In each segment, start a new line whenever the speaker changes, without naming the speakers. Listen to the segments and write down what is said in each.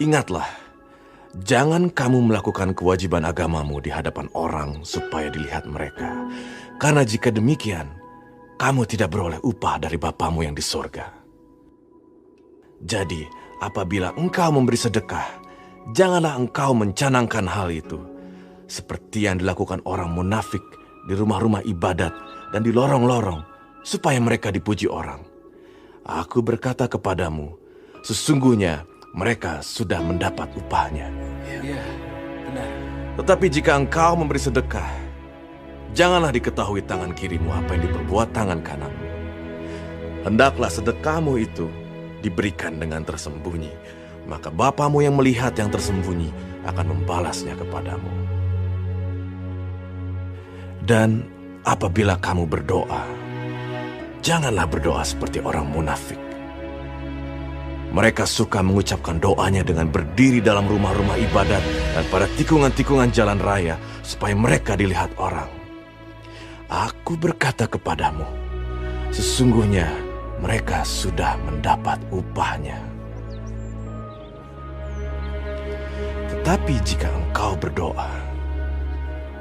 Ingatlah, jangan kamu melakukan kewajiban agamamu di hadapan orang supaya dilihat mereka. Karena jika demikian, kamu tidak beroleh upah dari Bapamu yang di sorga. Jadi, apabila engkau memberi sedekah, janganlah engkau mencanangkan hal itu, seperti yang dilakukan orang munafik di rumah-rumah ibadat dan di lorong-lorong, supaya mereka dipuji orang. Aku berkata kepadamu, sesungguhnya mereka sudah mendapat upahnya.
Ya, benar.
Tetapi jika engkau memberi sedekah, janganlah diketahui tangan kirimu apa yang diperbuat tangan kananmu. Hendaklah sedekahmu itu diberikan dengan tersembunyi, maka Bapamu yang melihat yang tersembunyi akan membalasnya kepadamu. Dan apabila kamu berdoa, janganlah berdoa seperti orang munafik. Mereka suka mengucapkan doanya dengan berdiri dalam rumah-rumah ibadat dan pada tikungan-tikungan jalan raya supaya mereka dilihat orang. Aku berkata kepadamu, sesungguhnya mereka sudah mendapat upahnya. Tetapi jika engkau berdoa,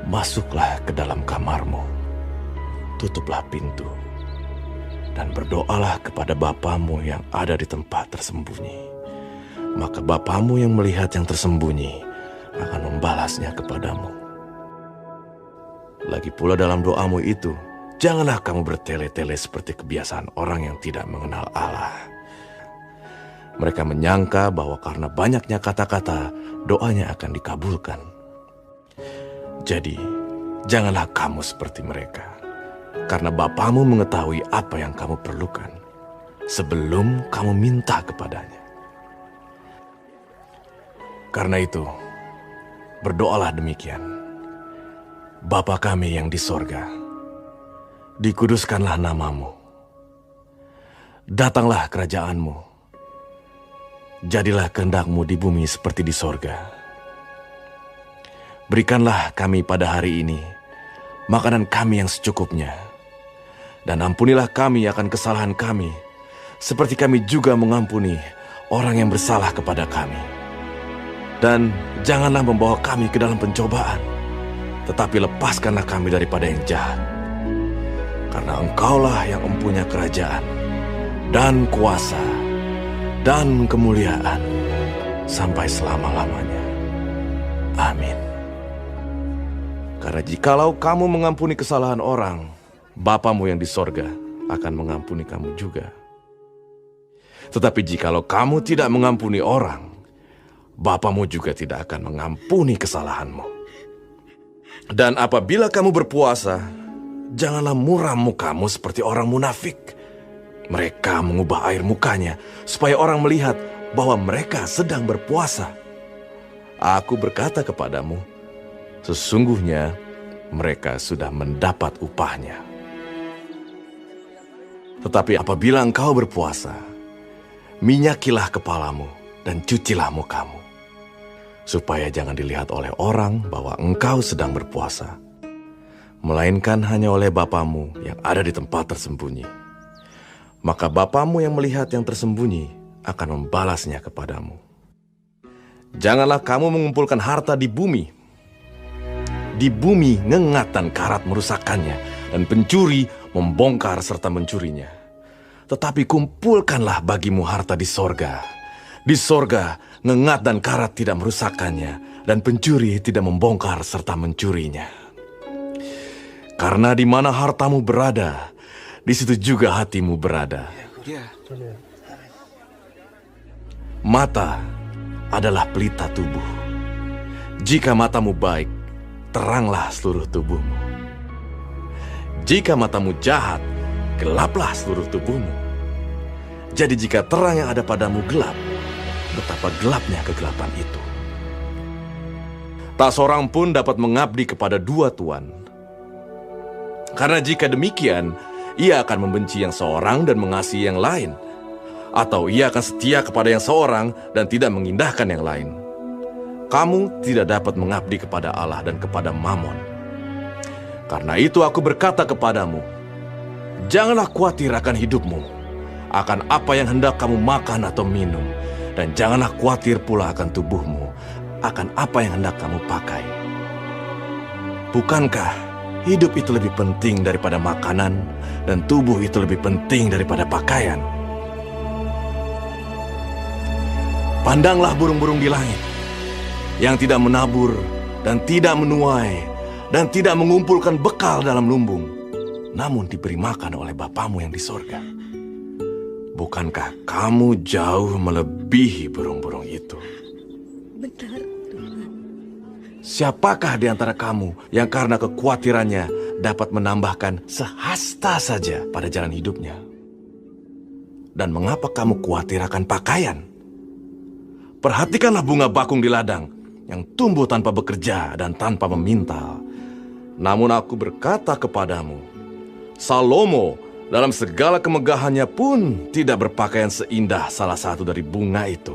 masuklah ke dalam kamarmu, tutuplah pintu, dan berdoalah kepada Bapamu yang ada di tempat tersembunyi. Maka Bapamu yang melihat yang tersembunyi akan membalasnya kepadamu. Lagi pula dalam doamu itu, janganlah kamu bertele-tele seperti kebiasaan orang yang tidak mengenal Allah. Mereka menyangka bahwa karena banyaknya kata-kata, doanya akan dikabulkan. Jadi, janganlah kamu seperti mereka, karena Bapamu mengetahui apa yang kamu perlukan sebelum kamu minta kepadanya. Karena itu, berdoalah demikian. Bapa kami yang di sorga, dikuduskanlah namamu. Datanglah kerajaanmu. Jadilah kehendakmu di bumi seperti di sorga. Berikanlah kami pada hari ini makanan kami yang secukupnya. Dan ampunilah kami akan kesalahan kami, seperti kami juga mengampuni orang yang bersalah kepada kami. Dan janganlah membawa kami ke dalam pencobaan, tetapi lepaskanlah kami daripada yang jahat. Karena Engkaulah yang mempunyai kerajaan, dan kuasa, dan kemuliaan, sampai selama-lamanya. Amin. Karena jikalau kamu mengampuni kesalahan orang, Bapamu yang di sorga akan mengampuni kamu juga. Tetapi jikalau kamu tidak mengampuni orang, Bapamu juga tidak akan mengampuni kesalahanmu. Dan apabila kamu berpuasa, janganlah muram mukamu seperti orang munafik. Mereka mengubah air mukanya supaya orang melihat bahwa mereka sedang berpuasa. Aku berkata kepadamu, sesungguhnya mereka sudah mendapat upahnya. Tetapi apabila engkau berpuasa, minyakilah kepalamu dan cucilah mukamu, supaya jangan dilihat oleh orang bahwa engkau sedang berpuasa, melainkan hanya oleh Bapamu yang ada di tempat tersembunyi. Maka Bapamu yang melihat yang tersembunyi akan membalasnya kepadamu. Janganlah kamu mengumpulkan harta di bumi. Di bumi ngengat dan karat merusakkannya, dan pencuri membongkar serta mencurinya. Tetapi kumpulkanlah bagimu harta di sorga. Di sorga ngengat dan karat tidak merusakkannya, dan pencuri tidak membongkar serta mencurinya. Karena di mana hartamu berada, di situ juga hatimu berada. Mata adalah pelita tubuh. Jika matamu baik, teranglah seluruh tubuhmu. Jika matamu jahat, gelaplah seluruh tubuhmu. Jadi jika terang yang ada padamu gelap, betapa gelapnya kegelapan itu. Tak seorang pun dapat mengabdi kepada dua tuan. Karena jika demikian, ia akan membenci yang seorang dan mengasihi yang lain. Atau ia akan setia kepada yang seorang dan tidak mengindahkan yang lain. Kamu tidak dapat mengabdi kepada Allah dan kepada Mammon. Karena itu aku berkata kepadamu, janganlah khawatir akan hidupmu, akan apa yang hendak kamu makan atau minum, Dan janganlah khawatir pula akan tubuhmu, akan apa yang hendak kamu pakai. Bukankah hidup itu lebih penting daripada makanan, dan tubuh itu lebih penting daripada pakaian? Pandanglah burung-burung di langit, yang tidak menabur, dan tidak menuai, dan tidak mengumpulkan bekal dalam lumbung, namun diberi makan oleh Bapamu yang di sorga. Bukankah kamu jauh melebihi burung-burung itu?
Benar, Tuhan.
Siapakah di antara kamu yang karena kekhawatirannya dapat menambahkan sehasta saja pada jalan hidupnya? Dan mengapa kamu khawatir akan pakaian? Perhatikanlah bunga bakung di ladang yang tumbuh tanpa bekerja dan tanpa memintal. Namun aku berkata kepadamu, Salomo dalam segala kemegahannya pun tidak berpakaian seindah salah satu dari bunga itu.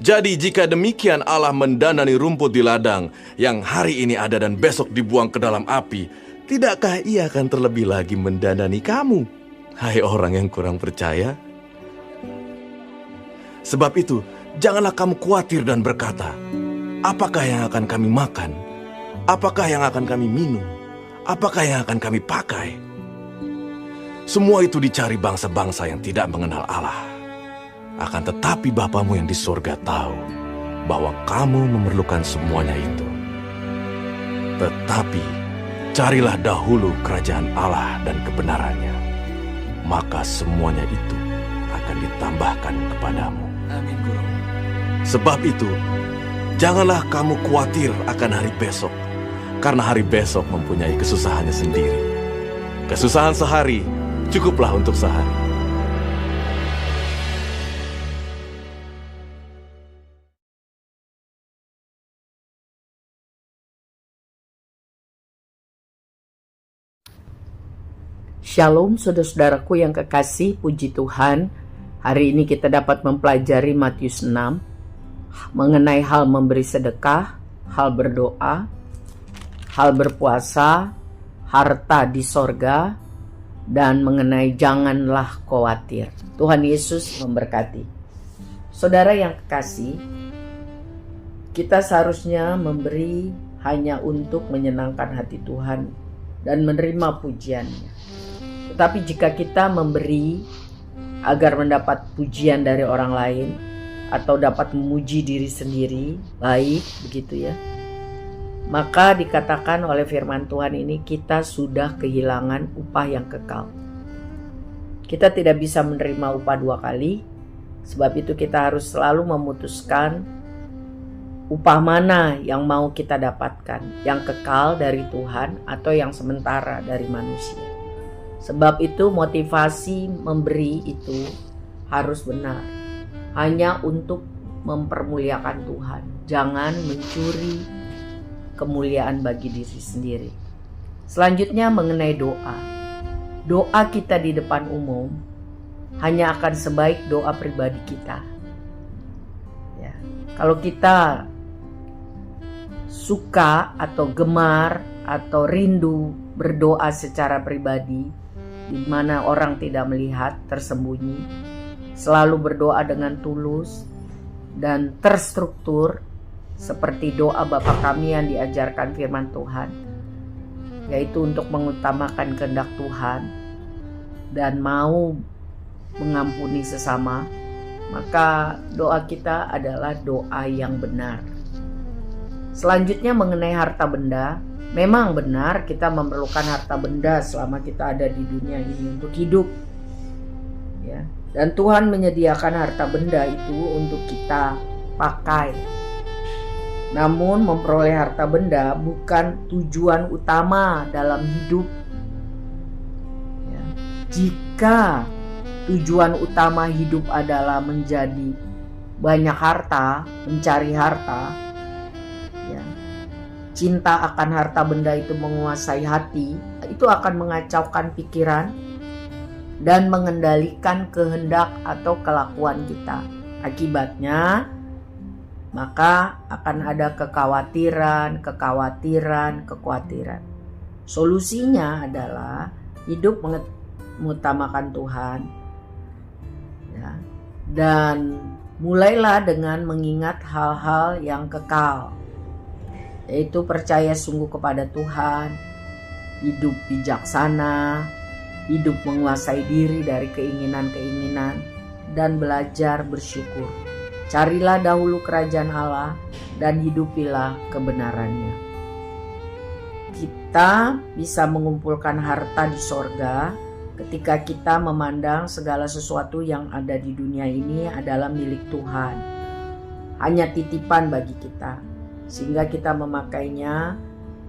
Jadi jika demikian Allah mendandani rumput di ladang yang hari ini ada dan besok dibuang ke dalam api, tidakkah Ia akan terlebih lagi mendandani kamu, hai orang yang kurang percaya? Sebab itu, janganlah kamu khawatir dan berkata, apakah yang akan kami makan? Apakah yang akan kami minum? Apakah yang akan kami pakai? Semua itu dicari bangsa-bangsa yang tidak mengenal Allah. Akan tetapi Bapamu yang di sorga tahu bahwa kamu memerlukan semuanya itu. Tetapi carilah dahulu kerajaan Allah dan kebenarannya, maka semuanya itu akan ditambahkan kepadamu.
Amin, Guru.
Sebab itu, janganlah kamu khawatir akan hari besok, karena hari besok mempunyai kesusahannya sendiri. Kesusahan sehari cukuplah untuk sehari.
Shalom saudara-saudaraku yang kekasih, puji Tuhan. Hari ini kita dapat mempelajari Matius 6 mengenai hal memberi sedekah, hal berdoa, hal berpuasa, harta di sorga, dan mengenai janganlah khawatir. Tuhan Yesus memberkati. Saudara yang kekasih, kita seharusnya memberi hanya untuk menyenangkan hati Tuhan dan menerima pujiannya. Tetapi jika kita memberi agar mendapat pujian dari orang lain atau dapat memuji diri sendiri, baik begitu ya, maka dikatakan oleh firman Tuhan ini kita sudah kehilangan upah yang kekal. Kita tidak bisa menerima upah dua kali, sebab itu kita harus selalu memutuskan upah mana yang mau kita dapatkan, yang kekal dari Tuhan atau yang sementara dari manusia. Sebab itu motivasi memberi itu harus benar, hanya untuk mempermuliakan Tuhan. Jangan mencuri kemuliaan bagi diri sendiri. Selanjutnya mengenai doa. Doa kita di depan umum hanya akan sebaik doa pribadi kita. Ya, kalau kita suka atau gemar atau rindu berdoa secara pribadi, di mana orang tidak melihat, tersembunyi, selalu berdoa dengan tulus dan terstruktur seperti doa Bapa kami yang diajarkan firman Tuhan, yaitu untuk mengutamakan kehendak Tuhan dan mau mengampuni sesama, maka doa kita adalah doa yang benar. Selanjutnya mengenai harta benda. Memang benar kita memerlukan harta benda selama kita ada di dunia ini untuk hidup, ya. Dan Tuhan menyediakan harta benda itu untuk kita pakai. Namun memperoleh harta benda bukan tujuan utama dalam hidup, ya. Jika tujuan utama hidup adalah menjadi banyak harta, mencari harta, ya, cinta akan harta benda itu menguasai hati, itu akan mengacaukan pikiran dan mengendalikan kehendak atau kelakuan kita. Akibatnya, maka akan ada kekhawatiran. Solusinya adalah hidup mengutamakan Tuhan, ya, dan Mulailah dengan mengingat hal-hal yang kekal, yaitu percaya sungguh kepada Tuhan, hidup bijaksana, hidup menguasai diri dari keinginan-keinginan, dan belajar bersyukur. Carilah dahulu kerajaan Allah dan hidupilah kebenarannya. Kita bisa mengumpulkan harta di sorga ketika kita memandang segala sesuatu yang ada di dunia ini adalah milik Tuhan, hanya titipan bagi kita, sehingga kita memakainya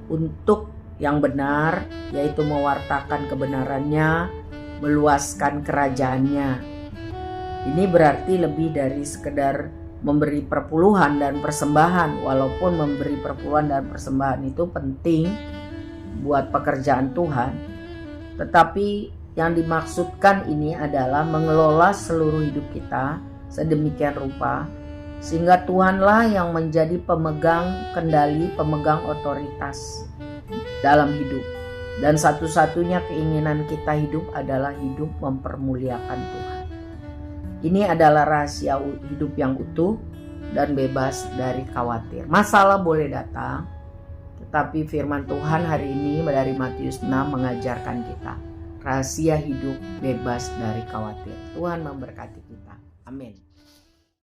untuk yang benar, yaitu mewartakan kebenarannya, meluaskan kerajaannya. Ini berarti lebih dari sekedar memberi perpuluhan dan persembahan, walaupun memberi perpuluhan dan persembahan itu penting buat pekerjaan Tuhan, tetapi yang dimaksudkan ini adalah mengelola seluruh hidup kita sedemikian rupa sehingga Tuhanlah yang menjadi pemegang kendali, pemegang otoritas dalam hidup. Dan satu-satunya keinginan kita hidup adalah hidup mempermuliakan Tuhan. Ini adalah rahasia hidup yang utuh dan bebas dari khawatir. Masalah boleh datang, tetapi firman Tuhan hari ini dari Matius 6 mengajarkan kita rahasia hidup bebas dari khawatir. Tuhan memberkati kita. Amin.